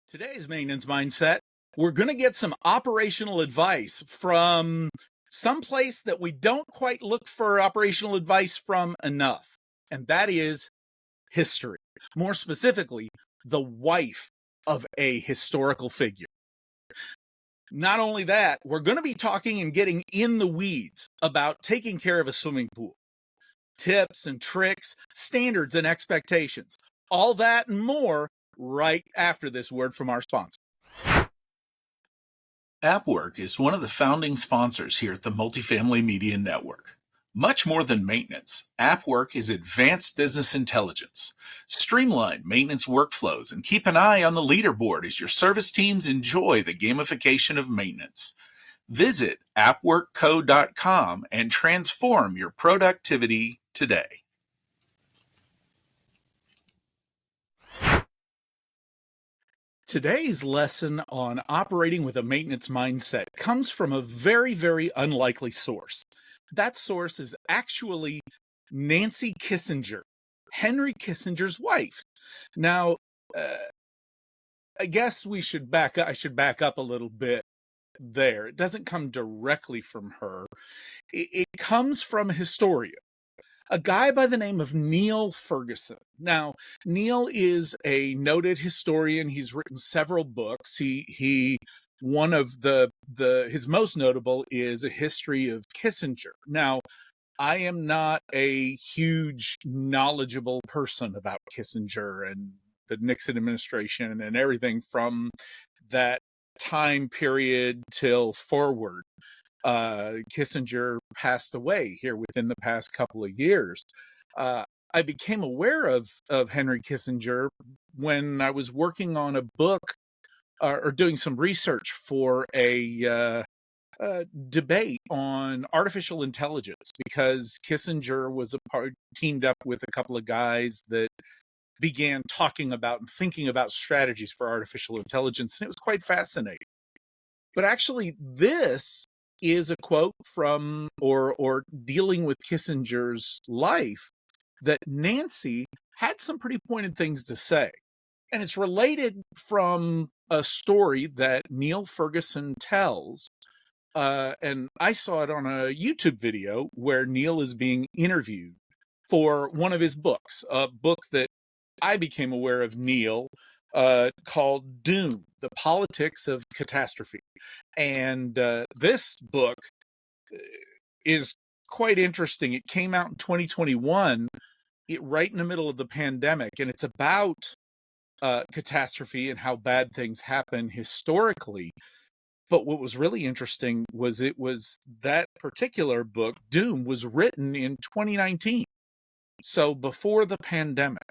Today's maintenance mindset, we're going to get some operational advice from some place that we don't quite look for operational advice from enough, and that is history. More specifically, the wife of a historical figure. Not only that, we're going to be talking and getting in the weeds about taking care of a swimming pool. Tips and tricks, standards and expectations. All that and more right after this word from our sponsor. AppWork is one of the founding sponsors here at the Multifamily Media Network. Much more than maintenance, AppWork is advanced business intelligence. Streamline maintenance workflows and keep an eye on the leaderboard as your service teams enjoy the gamification of maintenance. Visit appworkco.com and transform your productivity today. Today's lesson on operating with a maintenance mindset comes from a very, very unlikely source. That source is actually Nancy Kissinger, Henry Kissinger's wife. Now, I guess I should back up a little bit there. It doesn't come directly from her. It comes from a historian, a guy by the name of Neil Ferguson. Now, Neil is a noted historian. He's written several books. He one of his most notable is A History of Kissinger. Now, I am not a huge knowledgeable person about Kissinger and the Nixon administration and everything from that time period till forward. Kissinger passed away here within the past couple of years. I became aware of Henry Kissinger when I was working on a book or doing some research for a debate on artificial intelligence, because Kissinger was teamed up with a couple of guys that began talking about and thinking about strategies for artificial intelligence, and it was quite fascinating. But actually, this is a quote from or dealing with Kissinger's life that Nancy had some pretty pointed things to say. And it's related from a story that Neil Ferguson tells. And I saw it on a YouTube video where Neil is being interviewed for one of his books, a book that I became aware of Neil called Doom, The Politics of Catastrophe. And this book is quite interesting. It came out in 2021, right in the middle of the pandemic, and it's about catastrophe and how bad things happen historically. But what was really interesting was that particular book, Doom, was written in 2019, so before the pandemic.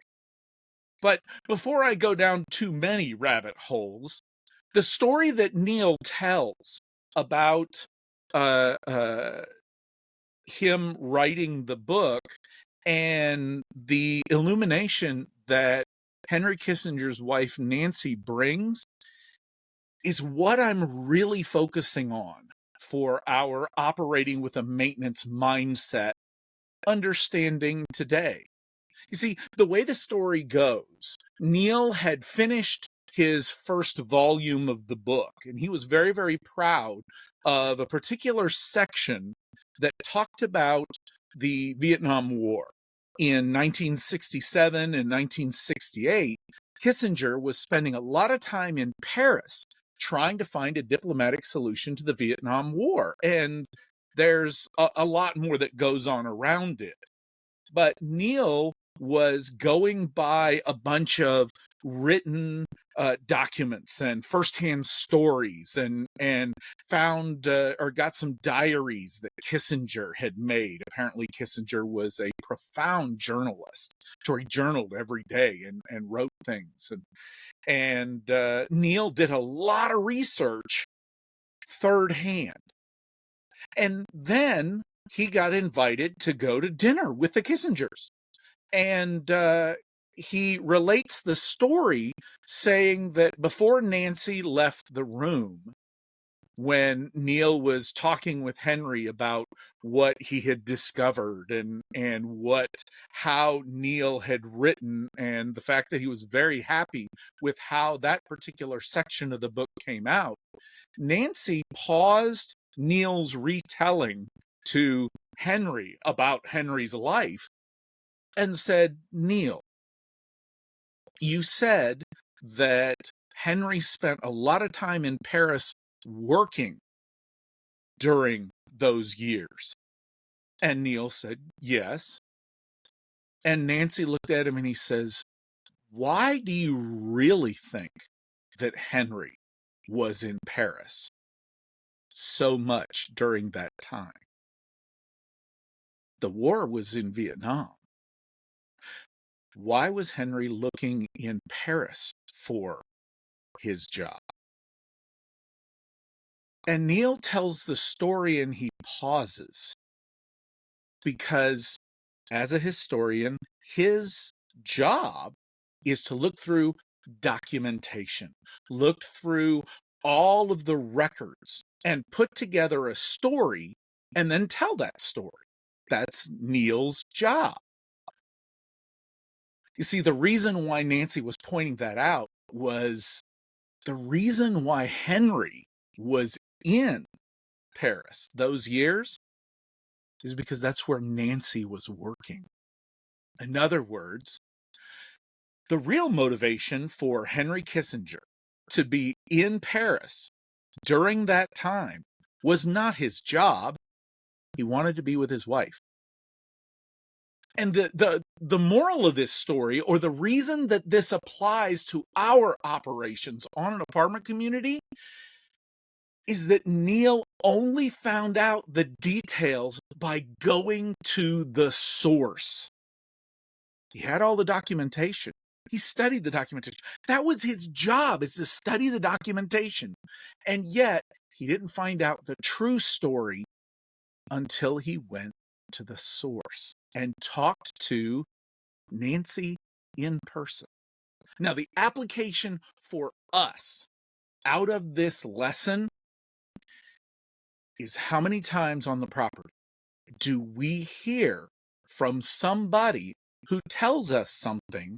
But before I go down too many rabbit holes, the story that Neil tells about him writing the book and the illumination that Henry Kissinger's wife, Nancy, brings is what I'm really focusing on for our operating with a maintenance mindset understanding today. You see, the way the story goes, Neil had finished his first volume of the book, and he was very, very proud of a particular section that talked about the Vietnam War. In 1967 and 1968, Kissinger was spending a lot of time in Paris trying to find a diplomatic solution to the Vietnam War. And there's a lot more that goes on around it. But Neil was going by a bunch of written documents and firsthand stories, and found or got some diaries that Kissinger had made. Apparently, Kissinger was a profound journalist, so he journaled every day and wrote things. And Neil did a lot of research third hand. And then he got invited to go to dinner with the Kissingers. And he relates the story saying that before Nancy left the room, when Neil was talking with Henry about what he had discovered and how Neil had written, and the fact that he was very happy with how that particular section of the book came out, Nancy paused Neil's retelling to Henry about Henry's life and said, "Neil, you said that Henry spent a lot of time in Paris working during those years." And Neil said, "Yes." And Nancy looked at him and he says, "Why do you really think that Henry was in Paris so much during that time? The war was in Vietnam. Why was Henry looking in Paris for his job?" And Neil tells the story and he pauses because, as a historian, his job is to look through documentation, look through all of the records and put together a story and then tell that story. That's Neil's job. You see, the reason why Nancy was pointing that out was the reason why Henry was in Paris those years is because that's where Nancy was working. In other words, the real motivation for Henry Kissinger to be in Paris during that time was not his job. He wanted to be with his wife. And the moral of this story, or the reason that this applies to our operations on an apartment community, is that Neil only found out the details by going to the source. He had all the documentation. He studied the documentation. That was his job, is to study the documentation. And yet, he didn't find out the true story until he went to the source and talked to Nancy in person. Now, the application for us out of this lesson is, how many times on the property do we hear from somebody who tells us something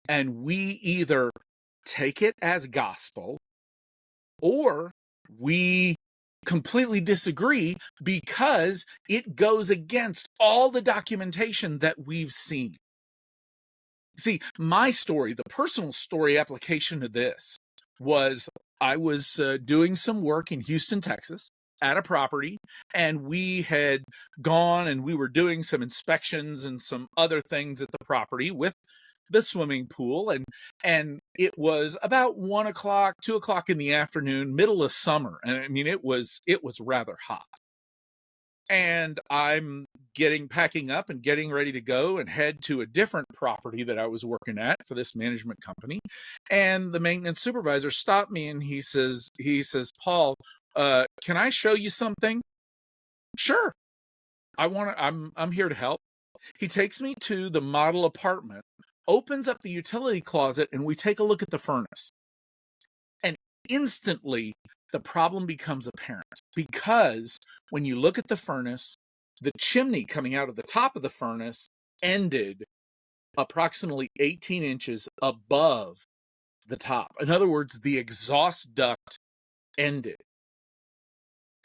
and we either take it as gospel or we completely disagree because it goes against all the documentation that we've seen? See, my story, the personal story application of this was, I was doing some work in Houston, Texas at a property, and we had gone and we were doing some inspections and some other things at the property with the swimming pool, and it was about 1 o'clock, 2 o'clock in the afternoon, middle of summer, and I mean it was rather hot. And I'm packing up and getting ready to go and head to a different property that I was working at for this management company. And the maintenance supervisor stopped me and he says, "Paul, can I show you something?" "Sure. I'm here to help." He takes me to the model apartment, opens up the utility closet, and we take a look at the furnace. And instantly, the problem becomes apparent, because when you look at the furnace, the chimney coming out of the top of the furnace ended approximately 18 inches above the top. In other words, the exhaust duct ended.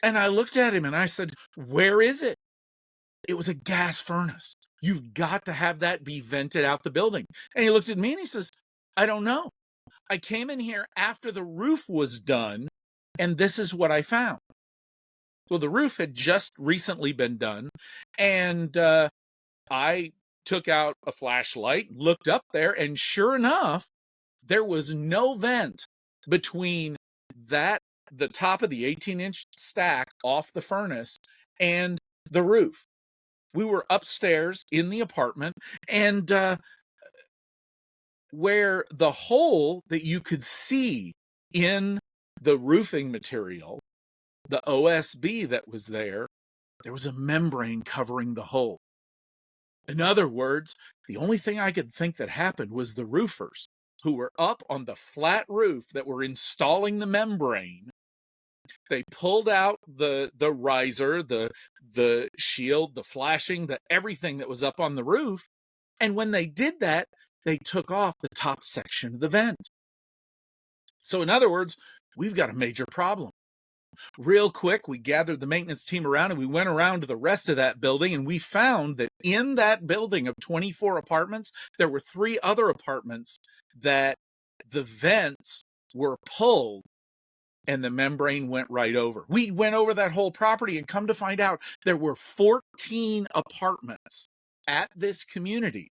And I looked at him and I said, "Where is it?" "It was a gas furnace. You've got to have that be vented out the building." And he looked at me and he says, "I don't know. I came in here after the roof was done, and this is what I found." Well, the roof had just recently been done, and I took out a flashlight, looked up there, and sure enough, there was no vent between the top of the 18-inch stack off the furnace and the roof. We were upstairs in the apartment, and where the hole that you could see in the roofing material, the OSB that was there was a membrane covering the hole. In other words, the only thing I could think that happened was the roofers who were up on the flat roof that were installing the membrane They pulled out the riser, the shield, the flashing, the everything that was up on the roof. And when they did that, they took off the top section of the vent. So in other words, we've got a major problem. Real quick, we gathered the maintenance team around and we went around to the rest of that building, and we found that in that building of 24 apartments, there were 3 other apartments that the vents were pulled and the membrane went right over. We went over that whole property and come to find out there were 14 apartments at this community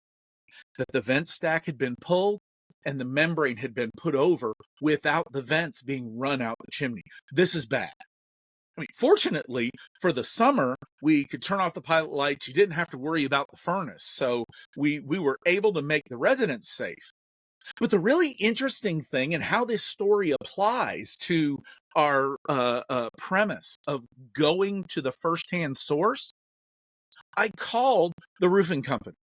that the vent stack had been pulled and the membrane had been put over without the vents being run out the chimney. This is bad. I mean, fortunately for the summer, we could turn off the pilot lights. You didn't have to worry about the furnace. So we were able to make the residents safe. But the really interesting thing and how this story applies to our premise of going to the firsthand source, I called the roofing company.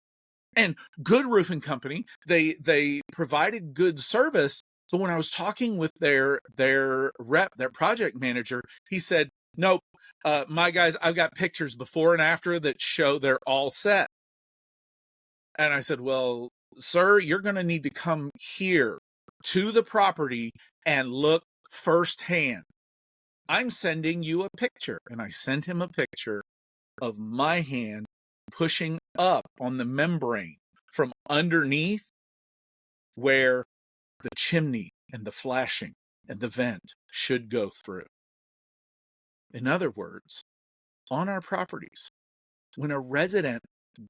And good roofing company, they provided good service. But when I was talking with their rep, their project manager, he said, "Nope, my guys, I've got pictures before and after that show they're all set." And I said, "Well, sir, you're going to need to come here to the property and look firsthand. I'm sending you a picture." And I sent him a picture of my hand pushing up on the membrane from underneath where the chimney and the flashing and the vent should go through. In other words, on our properties, when a resident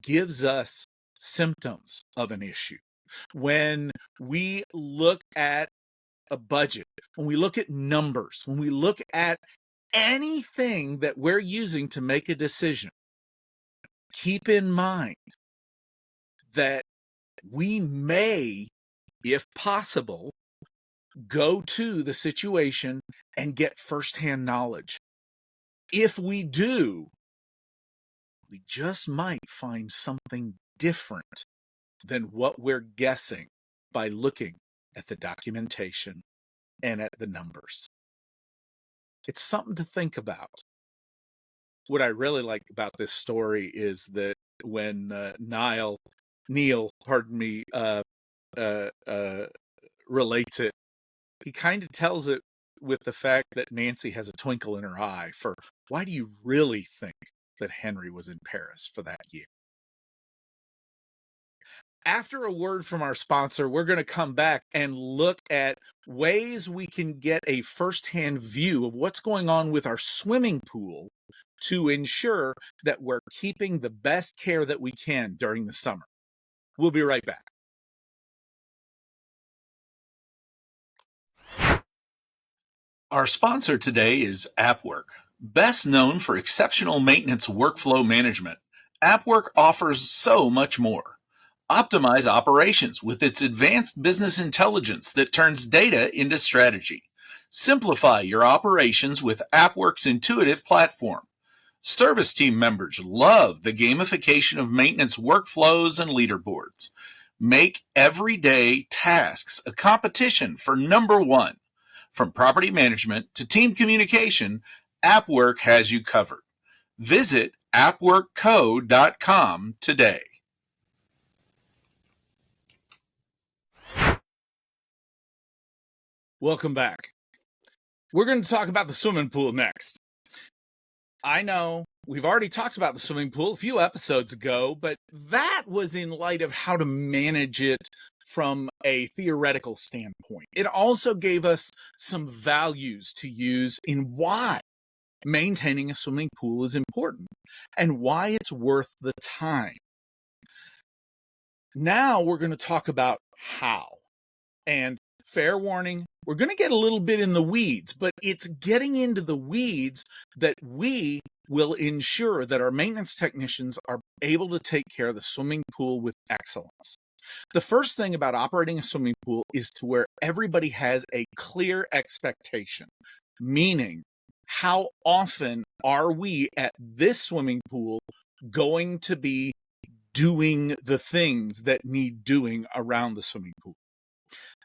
gives us symptoms of an issue, when we look at a budget, when we look at numbers, when we look at anything that we're using to make a decision, keep in mind that we may, if possible, go to the situation and get firsthand knowledge. If we do, we just might find something different than what we're guessing by looking at the documentation and at the numbers. It's something to think about. What I really like about this story is that when Neil, relates it, he kind of tells it with the fact that Nancy has a twinkle in her eye for why do you really think that Henry was in Paris for that year? After a word from our sponsor, we're going to come back and look at ways we can get a firsthand view of what's going on with our swimming pool to ensure that we're keeping the best care that we can during the summer. We'll be right back. Our sponsor today is AppWork. Best known for exceptional maintenance workflow management, AppWork offers so much more. Optimize operations with its advanced business intelligence that turns data into strategy. Simplify your operations with AppWork's intuitive platform. Service team members love the gamification of maintenance workflows and leaderboards. Make everyday tasks a competition for number one. From property management to team communication, AppWork has you covered. Visit appworkco.com today. Welcome back. We're going to talk about the swimming pool next. I know we've already talked about the swimming pool a few episodes ago, but that was in light of how to manage it from a theoretical standpoint. It also gave us some values to use in why maintaining a swimming pool is important and why it's worth the time. Now we're going to talk about how. And fair warning, we're going to get a little bit in the weeds, but it's getting into the weeds that we will ensure that our maintenance technicians are able to take care of the swimming pool with excellence. The first thing about operating a swimming pool is to where everybody has a clear expectation, meaning how often are we at this swimming pool going to be doing the things that need doing around the swimming pool.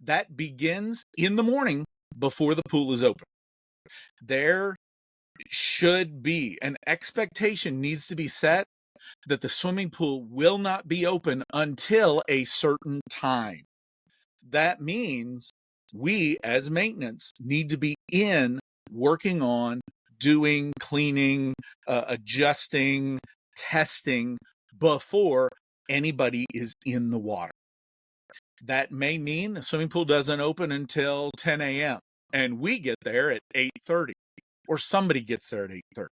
That begins in the morning before the pool is open. There should be an expectation needs to be set that the swimming pool will not be open until a certain time. That means we as maintenance need to be in working on doing cleaning, adjusting, testing before anybody is in the water. That may mean the swimming pool doesn't open until 10 a.m. and we get there at 8:30, or somebody gets there at 8:30.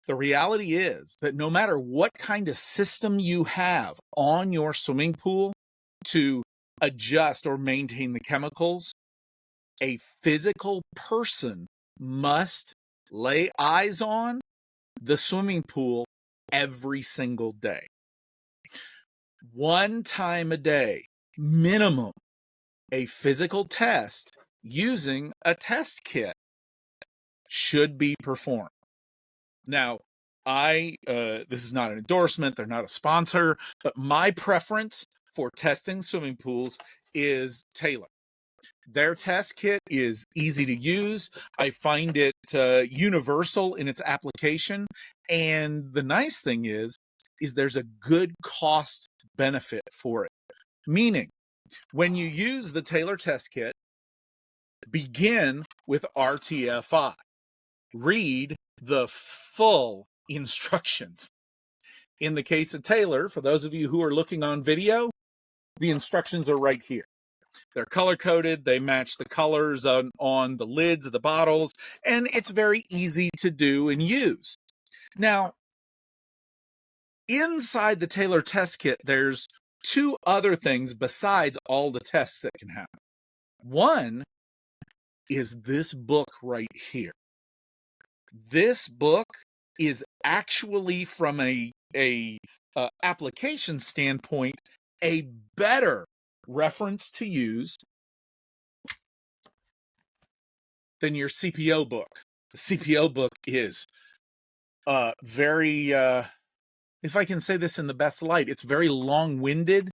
The reality is that no matter what kind of system you have on your swimming pool to adjust or maintain the chemicals, a physical person must lay eyes on the swimming pool every single day. One time a day, minimum, a physical test using a test kit should be performed. Now, this is not an endorsement, they're not a sponsor, but my preference for testing swimming pools is Taylor. Their test kit is easy to use. I find it universal in its application. And the nice thing is there's a good cost benefit for it. Meaning, when you use the Taylor test kit, begin with RTFI. Read the full instructions. In the case of Taylor, for those of you who are looking on video, the instructions are right here. They're color-coded, they match the colors on the lids of the bottles, and it's very easy to do and use. Now, inside the Taylor test kit, there's two other things besides all the tests that can happen. One is this book right here. This book is actually, from a application standpoint, a better reference to use than your CPO book. The CPO book is very, if I can say this in the best light, it's very long-winded.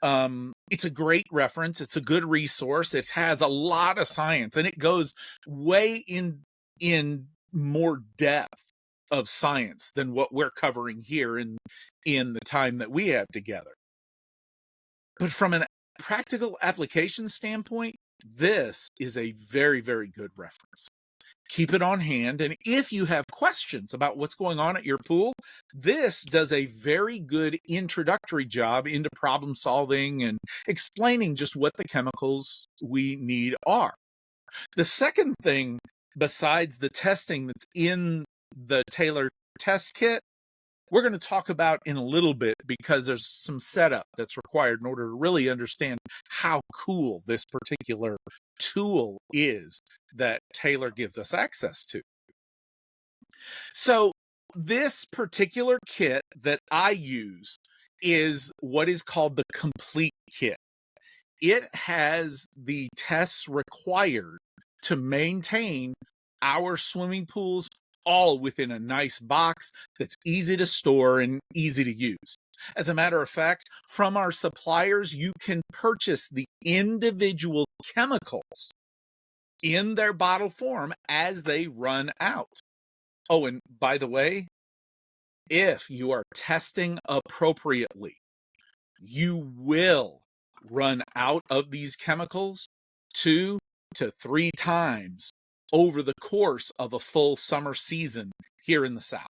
It's a great reference. It's a good resource. It has a lot of science, and it goes way in more depth of science than what we're covering here in the time that we have together. But from a practical application standpoint, this is a very, very good reference. Keep it on hand, and if you have questions about what's going on at your pool, this does a very good introductory job into problem solving and explaining just what the chemicals we need are. The second thing, besides the testing that's in the Taylor test kit, we're going to talk about in a little bit, because there's some setup that's required in order to really understand how cool this particular tool is that Taylor gives us access to. So this particular kit that I use is what is called the complete kit. It has the tests required to maintain our swimming pools all within a nice box that's easy to store and easy to use. As a matter of fact, from our suppliers, you can purchase the individual chemicals in their bottle form as they run out. Oh, and by the way, if you are testing appropriately, you will run out of these chemicals 2 to 3 times over the course of a full summer season here in the South.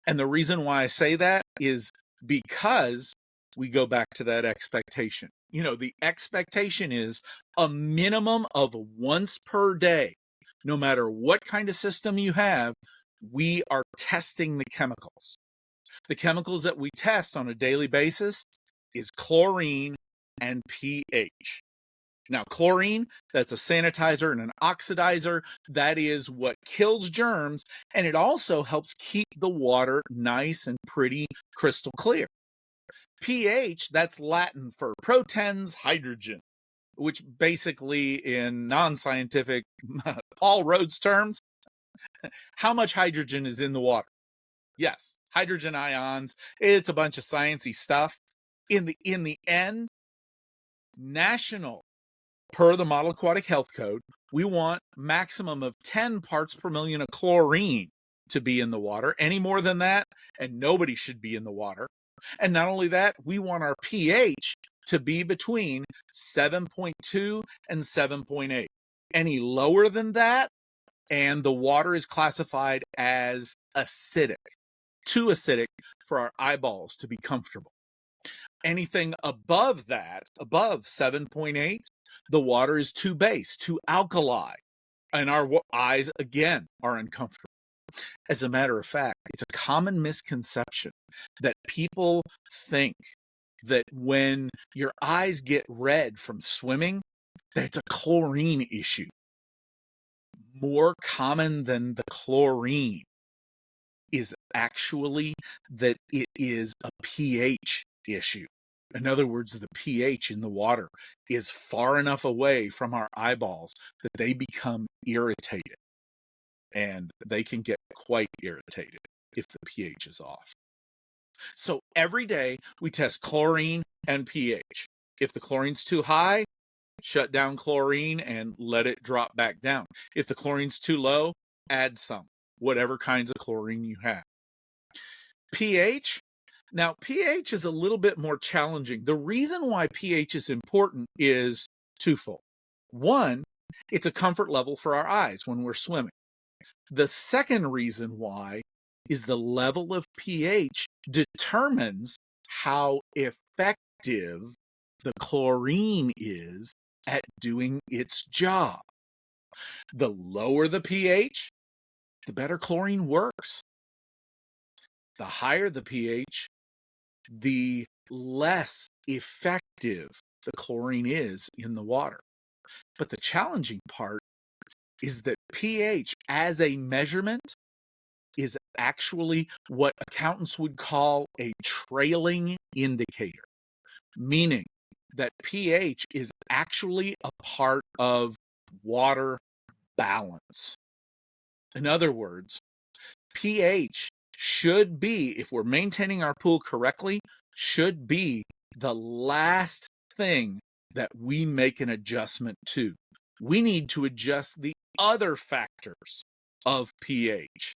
And the reason why I say that is because we go back to that expectation. You know, the expectation is a minimum of once per day. No matter what kind of system you have, we are testing the chemicals. The chemicals that we test on a daily basis is chlorine and pH. Now, chlorine, that's a sanitizer and an oxidizer. That is what kills germs, and it also helps keep the water nice and pretty crystal clear. pH, that's Latin for protens hydrogen, which basically, in non-scientific Paul Rhodes terms, how much hydrogen is in the water? Yes, hydrogen ions. It's a bunch of sciencey stuff. In the end, national Per the Model Aquatic Health Code, we want maximum of 10 parts per million of chlorine to be in the water. Any more than that, and nobody should be in the water. And not only that, we want our pH to be between 7.2 and 7.8. Any lower than that, and the water is classified as acidic, too acidic for our eyeballs to be comfortable. Anything above that, above 7.8, the water is too base, too alkali, and our eyes, again, are uncomfortable. As a matter of fact, it's a common misconception that people think that when your eyes get red from swimming, that it's a chlorine issue. More common than the chlorine is actually that it is a pH issue. In other words, the pH in the water is far enough away from our eyeballs that they become irritated. And they can get quite irritated if the pH is off. So every day we test chlorine and pH. If the chlorine's too high, shut down chlorine and let it drop back down. If the chlorine's too low, add some, whatever kinds of chlorine you have. pH. Now, pH is a little bit more challenging. The reason why pH is important is twofold. One, it's a comfort level for our eyes when we're swimming. The second reason why is the level of pH determines how effective the chlorine is at doing its job. The lower the pH, the better chlorine works. The higher the pH, the less effective the chlorine is in the water. But the challenging part is that pH as a measurement is actually what accountants would call a trailing indicator, meaning that pH is actually a part of water balance. In other words, pH should be, if we're maintaining our pool correctly, should be the last thing that we make an adjustment to. We need to adjust the other factors of pH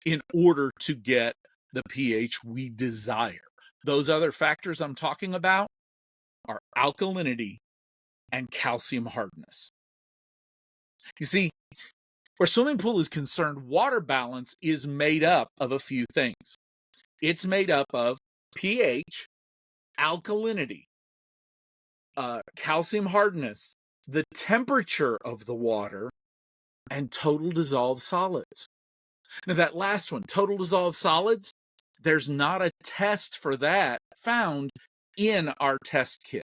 in order to get the pH we desire. Those other factors I'm talking about are alkalinity and calcium hardness. You see, where swimming pool is concerned, water balance is made up of a few things. It's made up of pH, alkalinity, calcium hardness, the temperature of the water, and total dissolved solids. Now, that last one, total dissolved solids, there's not a test for that found in our test kit.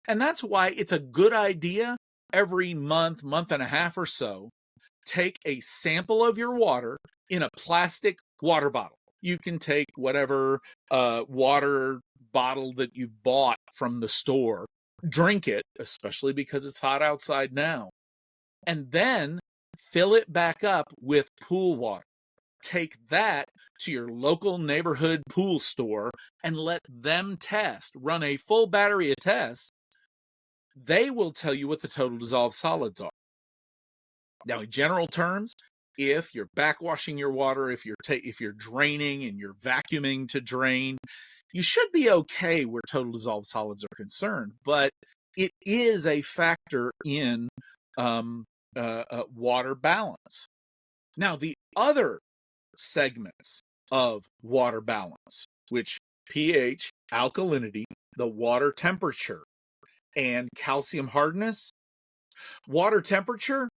And that's why it's a good idea every month, month and a half or so, take a sample of your water in a plastic water bottle. You can take whatever water bottle that you've bought from the store, drink it, especially because it's hot outside now, and then fill it back up with pool water. Take that to your local neighborhood pool store and let them test, run a full battery of tests. They will tell you what the total dissolved solids are. Now, in general terms, if you're backwashing your water, if you're draining and you're vacuuming to drain, you should be okay where total dissolved solids are concerned. But it is a factor in water balance. Now, the other segments of water balance, which pH, alkalinity, the water temperature, and calcium hardness. Water temperature,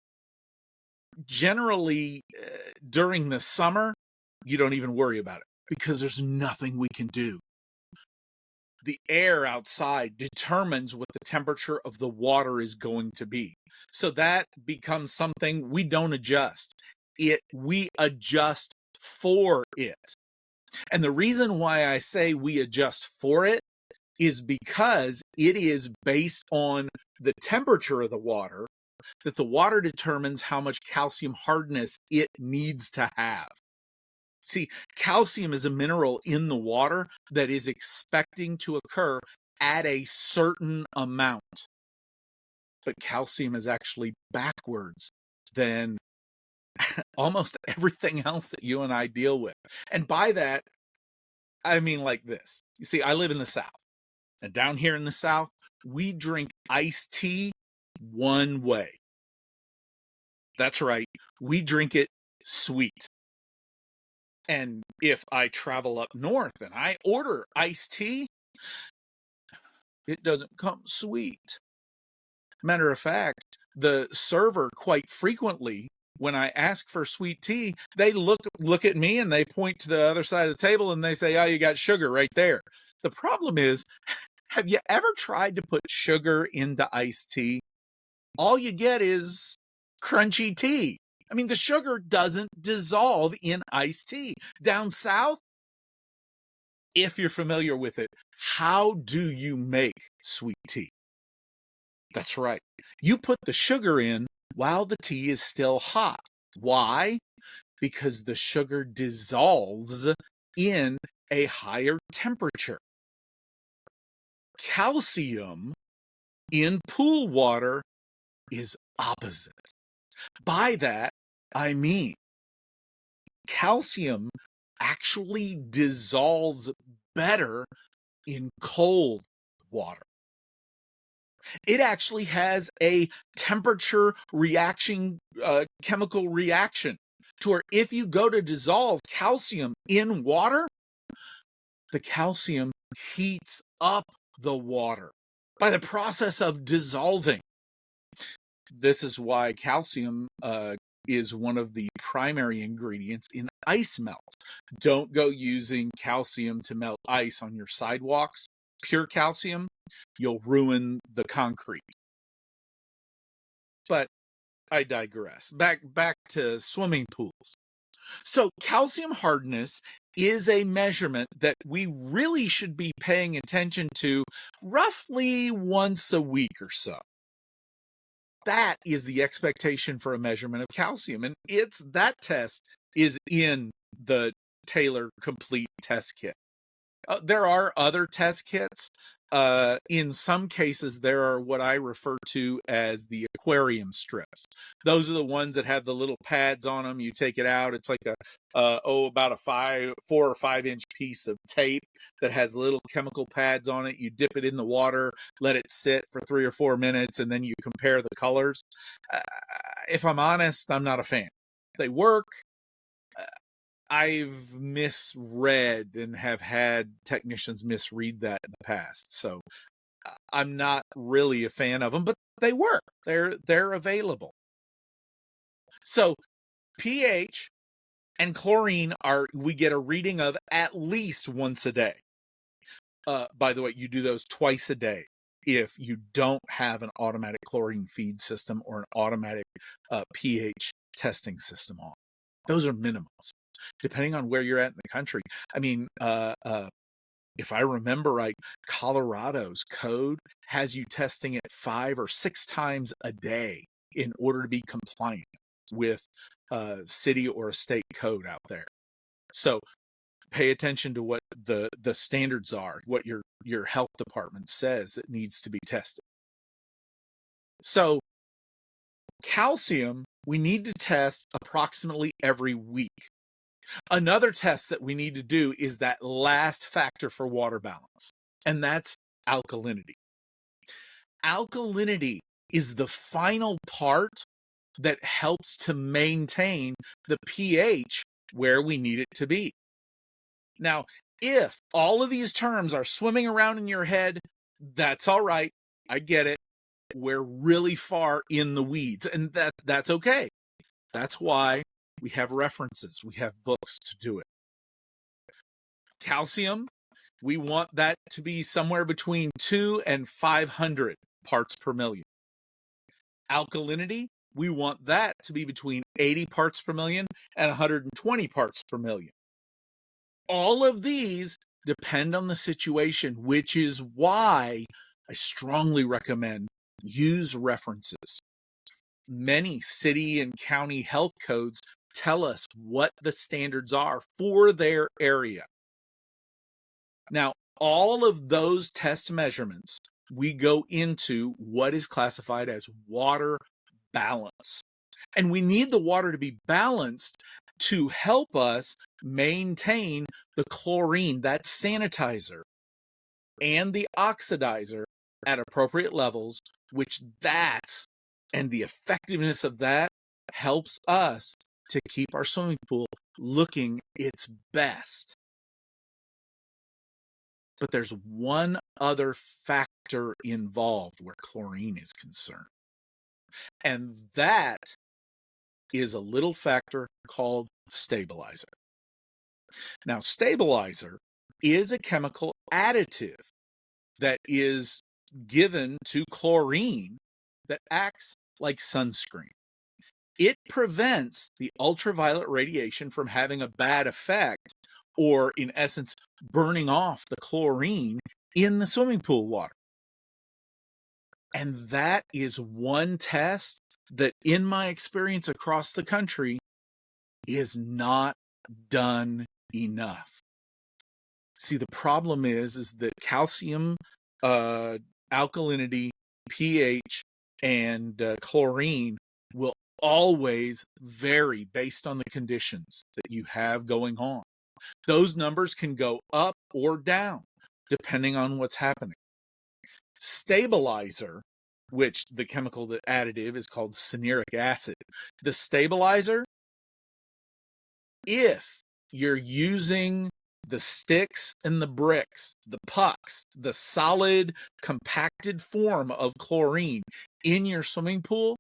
generally during the summer, you don't even worry about it because there's nothing we can do. The air outside determines what the temperature of the water is going to be. So that becomes something we don't adjust. We adjust for it. And the reason why I say we adjust for it is because it is based on the temperature of the water that the water determines how much calcium hardness it needs to have. See, calcium is a mineral in the water that is expecting to occur at a certain amount. but calcium is actually backwards than almost everything else that you and I deal with. And by that, I mean like this. You see, I live in the South, and down here in the South, we drink iced tea one way. That's right, we drink it sweet. And if I travel up north and I order iced tea, it doesn't come sweet. Matter of fact, the server quite frequently, when I ask for sweet tea, they look at me and they point to the other side of the table and they say, "Oh, you got sugar right there." The problem is, have you ever tried to put sugar into iced tea? All you get is crunchy tea. I mean, the sugar doesn't dissolve in iced tea. Down south, if you're familiar with it, how do you make sweet tea? That's right. You put the sugar in while the tea is still hot. Why? Because the sugar dissolves in a higher temperature. Calcium in pool water is opposite. By that, I mean calcium actually dissolves better in cold water. It actually has a temperature reaction, chemical reaction, to where if you go to dissolve calcium in water, the calcium heats up the water by the process of dissolving. This is why calcium is one of the primary ingredients in ice melt. Don't go using calcium to melt ice on your sidewalks. Pure calcium, you'll ruin the concrete. But I digress. Back to swimming pools. So calcium hardness is a measurement that we really should be paying attention to roughly once a week or so. That is the expectation for a measurement of calcium, and that test is in the Taylor Complete Test Kit. There are other test kits. In some cases, there are what I refer to as the aquarium strips. Those are the ones that have the little pads on them. You take it out. It's like about a 4 or 5 inch piece of tape that has little chemical pads on it. You dip it in the water, let it sit for 3 or 4 minutes, and then you compare the colors. If I'm honest, I'm not a fan. They work. I've misread and have had technicians misread that in the past. So I'm not really a fan of them, but they work. They're available. So pH and chlorine we get a reading of at least once a day. By the way, you do those twice a day if you don't have an automatic chlorine feed system or an automatic pH testing system on. Those are minimums, depending on where you're at in the country. I mean, if I remember right, Colorado's code has you testing it 5 or 6 times a day in order to be compliant with city or state code out there. So pay attention to what the standards are, what your health department says it needs to be tested. So calcium, we need to test approximately every week. Another test that we need to do is that last factor for water balance, and that's alkalinity. Alkalinity is the final part that helps to maintain the pH where we need it to be. Now, if all of these terms are swimming around in your head, that's all right. I get it. We're really far in the weeds, and that's okay. That's why we have references. We have books to do it. Calcium, we want that to be somewhere between 2 and 500 parts per million. Alkalinity, we want that to be between 80 parts per million and 120 parts per million. All of these depend on the situation, which is why I strongly recommend use references. Many city and county health codes tell us what the standards are for their area. Now, all of those test measurements we go into what is classified as water balance. And we need the water to be balanced to help us maintain the chlorine, that sanitizer, and the oxidizer at appropriate levels, which that's and the effectiveness of that helps us to keep our swimming pool looking its best. But there's one other factor involved where chlorine is concerned, and that is a little factor called stabilizer. Now, stabilizer is a chemical additive that is given to chlorine that acts like sunscreen. It prevents the ultraviolet radiation from having a bad effect, or in essence, burning off the chlorine in the swimming pool water. And that is one test that, in my experience across the country, is not done enough. See, the problem is that calcium, alkalinity, pH, and chlorine will always vary based on the conditions that you have going on. Those numbers can go up or down depending on what's happening. Stabilizer, which the chemical additive is called cyanuric acid, the stabilizer, if you're using the sticks and the bricks, the pucks, the solid compacted form of chlorine in your swimming pool,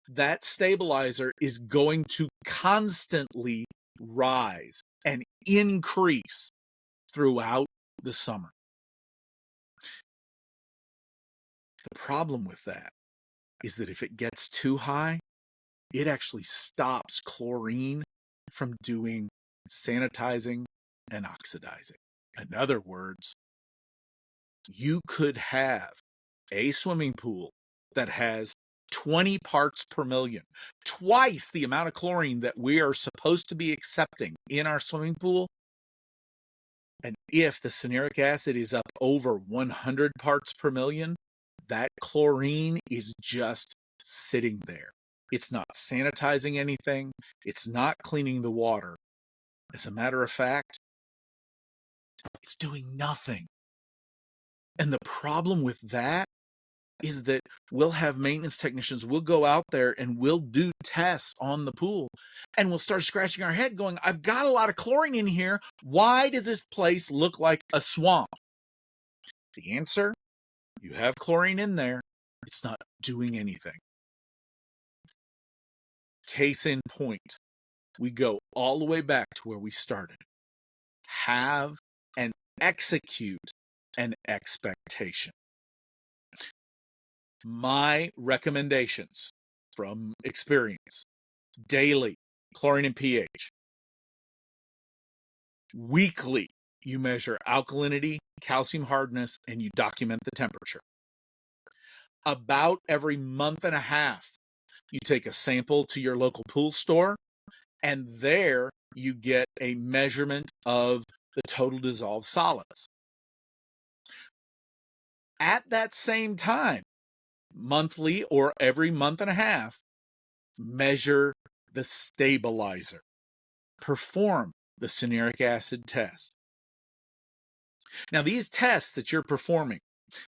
that stabilizer is going to constantly rise and increase throughout the summer. The problem with that is that if it gets too high, it actually stops chlorine from doing sanitizing and oxidizing. In other words, you could have a swimming pool that has 20 parts per million, twice the amount of chlorine that we are supposed to be accepting in our swimming pool. And if the cyanuric acid is up over 100 parts per million, that chlorine is just sitting there. It's not sanitizing anything. It's not cleaning the water. As a matter of fact, it's doing nothing. And the problem with that is that we'll have maintenance technicians, we'll go out there and we'll do tests on the pool, and we'll start scratching our head going, I've got a lot of chlorine in here. Why does this place look like a swamp? The answer, you have chlorine in there. It's not doing anything. Case in point, we go all the way back to where we started. Have and execute an expectation. My recommendations from experience: daily, chlorine and pH. Weekly, you measure alkalinity, calcium hardness, and you document the temperature. About every month and a half, you take a sample to your local pool store, and there you get a measurement of the total dissolved solids. At that same time, monthly or every month and a half, measure the stabilizer. Perform the cyanuric acid test. Now, these tests that you're performing,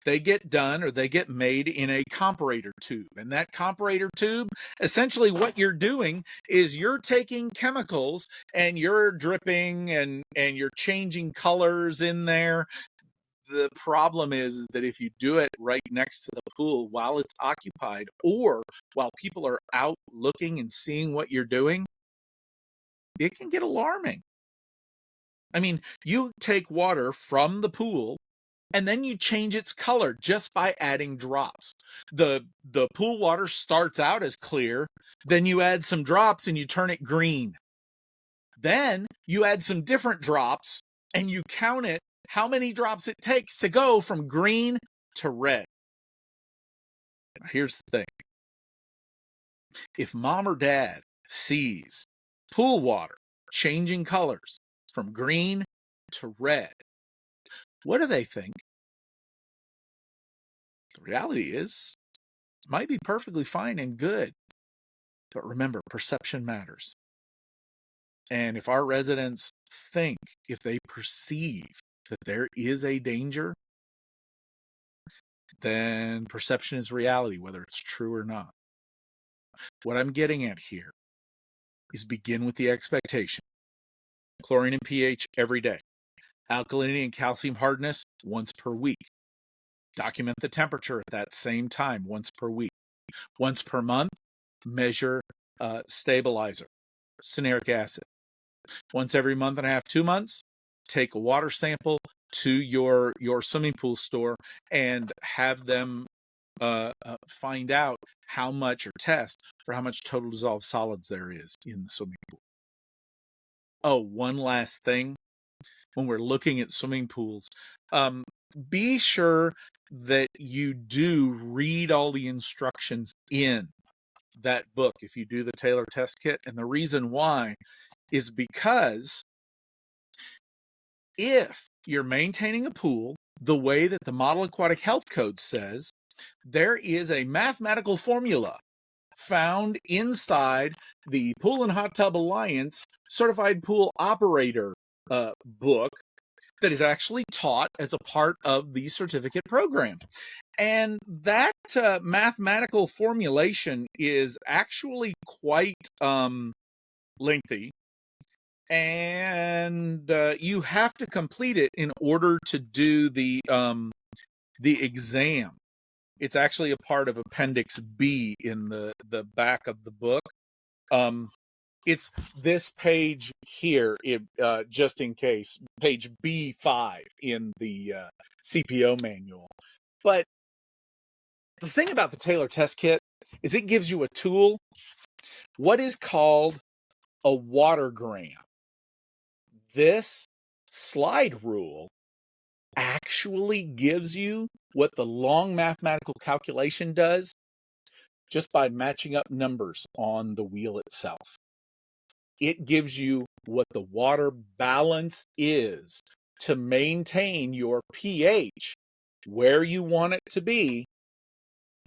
they get done or they get made in a comparator tube. And that comparator tube, essentially what you're doing is you're taking chemicals and you're dripping and you're changing colors in there. The problem is that if you do it right next to the pool while it's occupied, or while people are out looking and seeing what you're doing, it can get alarming. I mean, you take water from the pool and then you change its color just by adding drops. The pool water starts out as clear, then you add some drops and you turn it green. Then you add some different drops and you count it, how many drops it takes to go from green to red. Now, here's the thing. If mom or dad sees pool water changing colors from green to red, what do they think? reality is, it might be perfectly fine and good. But remember, perception matters. And if our residents think, if they perceive that there is a danger, then perception is reality, whether it's true or not. What I'm getting at here is begin with the expectation. Chlorine and pH every day. Alkalinity and calcium hardness once per week. Document the temperature at that same time once per week. Once per month, measure stabilizer, cyanuric acid. Once every month and a half, 2 months, take a water sample to your swimming pool store and have them find out how much, or test for how much total dissolved solids there is in the swimming pool. Oh, one last thing. When we're looking at swimming pools, be sure that you do read all the instructions in that book if you do the Taylor test kit. And the reason why is because if you're maintaining a pool the way that the Model Aquatic Health Code says, there is a mathematical formula found inside the Pool and Hot Tub Alliance Certified Pool Operator book that is actually taught as a part of the certificate program. And that mathematical formulation is actually quite lengthy, and you have to complete it in order to do the exam. It's actually a part of Appendix B in the back of the book. It's this page here, just in case, page B5 in the CPO manual. But the thing about the Taylor test kit is it gives you a tool, what is called a watergram. This slide rule actually gives you what the long mathematical calculation does just by matching up numbers on the wheel itself. It gives you what the water balance is to maintain your pH where you want it to be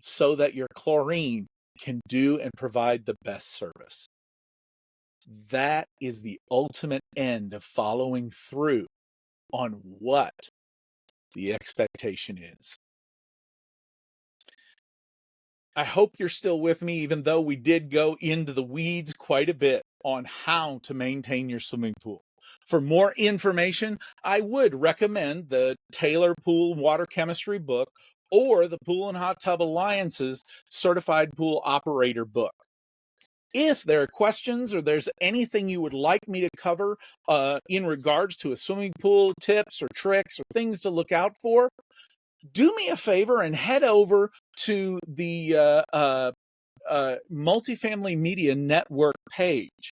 so that your chlorine can do and provide the best service. That is the ultimate end of following through on what the expectation is. I hope you're still with me, even though we did go into the weeds quite a bit on how to maintain your swimming pool. For more information, I would recommend the Taylor Pool Water Chemistry book or the Pool and Hot Tub Alliance's Certified Pool Operator book. If there are questions or there's anything you would like me to cover in regards to a swimming pool, tips or tricks or things to look out for, do me a favor and head over to the Multifamily Media Network page.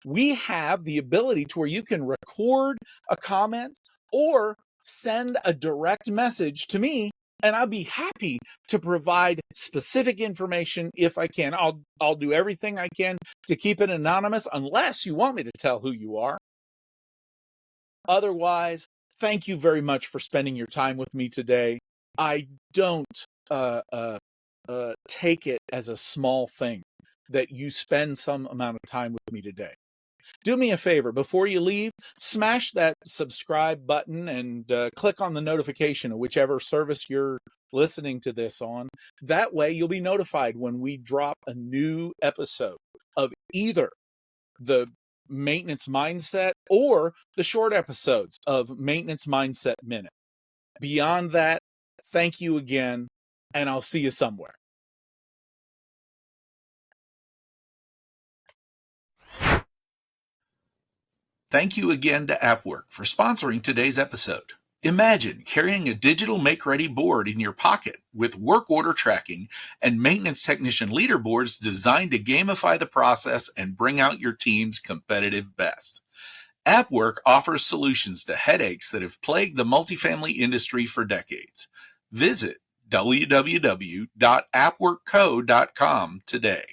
We have the ability to where you can record a comment or send a direct message to me, and I'll be happy to provide specific information if I can. I'll do everything I can to keep it anonymous unless you want me to tell who you are. Otherwise, thank you very much for spending your time with me today. I don't take it as a small thing that you spend some amount of time with me today. Do me a favor, before you leave, smash that subscribe button and click on the notification of whichever service you're listening to this on. That way you'll be notified when we drop a new episode of either the Maintenance Mindset or the short episodes of Maintenance Mindset Minute. Beyond that, thank you again, and I'll see you somewhere. Thank you again to AppWork for sponsoring today's episode. Imagine carrying a digital make-ready board in your pocket with work order tracking and maintenance technician leaderboards designed to gamify the process and bring out your team's competitive best. AppWork offers solutions to headaches that have plagued the multifamily industry for decades. Visit www.appworkco.com today.